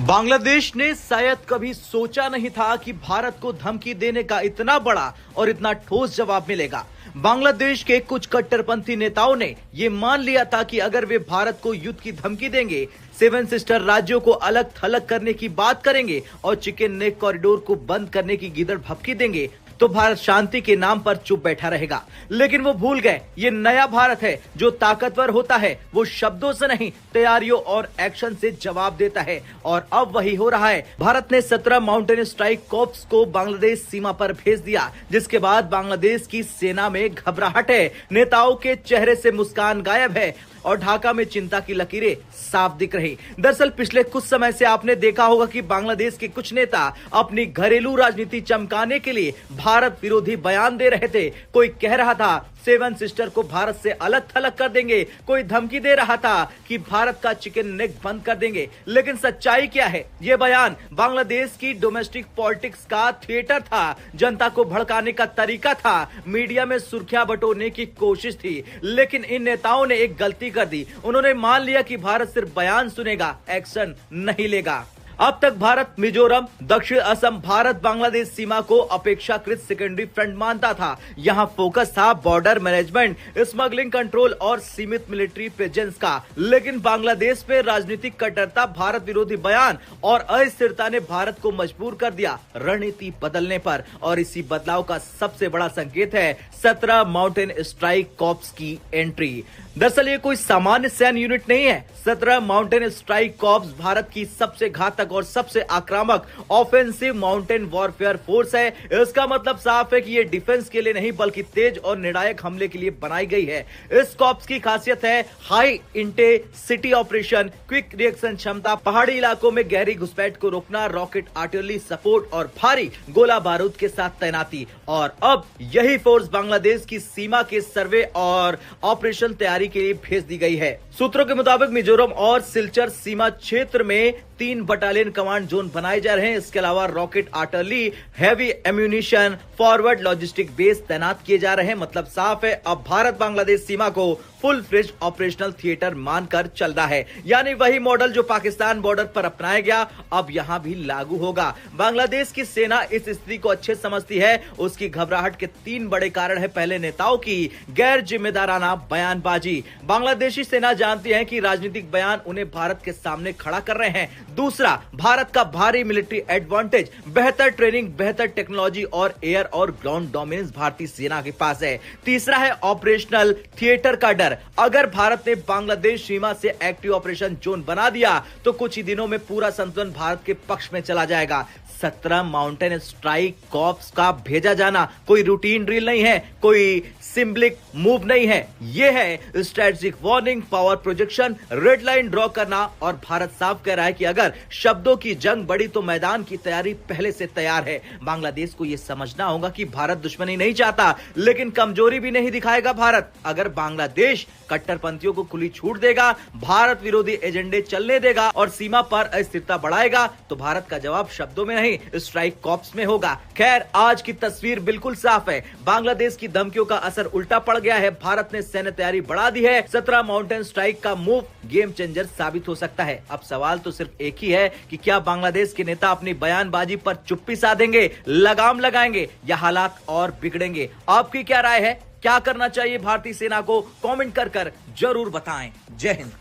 बांग्लादेश ने शायद कभी सोचा नहीं था कि भारत को धमकी देने का इतना बड़ा और इतना ठोस जवाब मिलेगा। बांग्लादेश के कुछ कट्टरपंथी नेताओं ने ये मान लिया था कि अगर वे भारत को युद्ध की धमकी देंगे, सेवन सिस्टर राज्यों को अलग थलग करने की बात करेंगे और चिकन नेक कॉरिडोर को बंद करने की गीदड़ भभकी देंगे, तो भारत शांति के नाम पर चुप बैठा रहेगा। लेकिन वो भूल गए, ये नया भारत है जो ताकतवर होता है। वो शब्दों से नहीं, तैयारियों और एक्शन से जवाब देता है। और अब वही हो रहा है। भारत ने 17 माउंटेन स्ट्राइक कॉर्प्स को बांग्लादेश सीमा पर भेज दिया, जिसके बाद बांग्लादेश की सेना में घबराहट है। नेताओं के चेहरे से मुस्कान गायब है और ढाका में चिंता की लकीरें साफ दिख रही। दरअसल पिछले कुछ समय से आपने देखा होगा कि बांग्लादेश के कुछ नेता अपनी घरेलू राजनीति चमकाने के लिए भारत विरोधी बयान दे रहे थे। कोई कह रहा था सेवन सिस्टर को भारत से अलग थलग कर देंगे, कोई धमकी दे रहा था कि भारत का चिकन नेक बंद कर देंगे। लेकिन सच्चाई क्या है? ये बयान बांग्लादेश की डोमेस्टिक पॉलिटिक्स का थिएटर था, जनता को भड़काने का तरीका था, मीडिया में सुर्खियां बटोरने की कोशिश थी। लेकिन इन नेताओं ने एक गलती कर दी। उन्होंने मान लिया कि भारत सिर्फ बयान सुनेगा, एक्शन नहीं लेगा। अब तक भारत मिजोरम, दक्षिण असम, भारत बांग्लादेश सीमा को अपेक्षाकृत सेकेंडरी फ्रंट मानता था। यहां फोकस था बॉर्डर मैनेजमेंट, स्मगलिंग कंट्रोल और सीमित मिलिट्री प्रेजेंस का। लेकिन बांग्लादेश में राजनीतिक कट्टरता, भारत विरोधी बयान और अस्थिरता ने भारत को मजबूर कर दिया रणनीति बदलने पर। और इसी बदलाव का सबसे बड़ा संकेत है 17 माउंटेन स्ट्राइक कॉर्प्स की एंट्री। दरअसल ये कोई सामान्य सैन्य यूनिट नहीं है। 17 माउंटेन स्ट्राइक कॉर्प्स भारत की सबसे घातक और सबसे आक्रामक ऑफेंसिव माउंटेन वॉरफेयर फोर्स है। इसका मतलब साफ है कि ये डिफेंस के लिए नहीं बल्कि तेज और निर्णायक हमले के लिए बनाई गई है। इस कॉर्प्स की खासियत है high intensity operation, quick reaction क्षमता, पहाड़ी इलाकों में गहरी घुसपैठ को रोकना, रॉकेट आर्टिलरी सपोर्ट और भारी गोला बारूद के साथ तैनाती। और अब यही फोर्स बांग्लादेश की सीमा के सर्वे और ऑपरेशन तैयारी के लिए भेज दी गई है। सूत्रों के मुताबिक मिजोरम और सिलचर सीमा क्षेत्र में 3 बटालियन कमांड जोन बनाए जा रहे हैं। इसके अलावा rocket artillery, heavy ammunition, forward logistic base तैनात किए जा रहे हैं। मतलब साफ है, अब भारत बांग्लादेश सीमा को फुल फ्लेज्ड ऑपरेशनल थिएटर मानकर चल रहा है। यानी वही मॉडल जो पाकिस्तान बॉर्डर पर अपनाया गया, अब यहां भी लागू होगा। बांग्लादेश की सेना इस स्थिति को अच्छे समझती है। उसकी घबराहट के 3 बड़े कारण है। पहले, नेताओं की गैर जिम्मेदाराना बयानबाजी। बांग्लादेशी सेना जानती है कि राजनीतिक बयान उन्हें भारत के सामने खड़ा कर रहे हैं। दूसरा, भारत का भारी मिलिट्री एडवांटेज, बेहतर ट्रेनिंग, बेहतर टेक्नोलॉजी और एयर और ग्राउंड डोमिनेंस भारतीय सेना के पास है। तीसरा है ऑपरेशनल थिएटर का डर। अगर भारत ने बांग्लादेश सीमा से एक्टिव ऑपरेशन जोन बना दिया तो कुछ ही दिनों में पूरा संतुलन भारत के पक्ष में चला जाएगा। 17 माउंटेन स्ट्राइक कॉर्प्स का भेजा जाना कोई रूटीन ड्रिल नहीं है, कोई सिंबलिक मूव नहीं है। यह है strategic warning, power projection, red line draw करना। और भारत साफ कह रहा है कि अगर शब्दों की जंग बढ़ी तो मैदान की तैयारी पहले से तैयार है। बांग्लादेश को यह समझना होगा कि भारत दुश्मनी नहीं चाहता, लेकिन कमजोरी भी नहीं दिखाएगा भारत। अगर बांग्लादेश कट्टरपंथियों को खुली छूट देगा, भारत विरोधी एजेंडे चलने देगा और सीमा पर अस्थिरता बढ़ाएगा, तो भारत का जवाब शब्दों में नहीं, स्ट्राइक कॉर्प्स में होगा। खैर, आज की तस्वीर बिल्कुल साफ है। बांग्लादेश की धमकियों का असर उल्टा पड़ गया है। भारत ने सैन्य तैयारी बढ़ा दी है। 17 माउंटेन स्ट्राइक का मूव गेम चेंजर साबित हो सकता है। अब सवाल तो सिर्फ एक ही है कि क्या बांग्लादेश के नेता अपनी बयानबाजी पर चुप्पी साधेंगे, लगाम लगाएंगे या हालात और बिगड़ेंगे? आपकी क्या राय है? क्या करना चाहिए भारतीय सेना को? कमेंट कर जरूर बताएं। जय हिंद।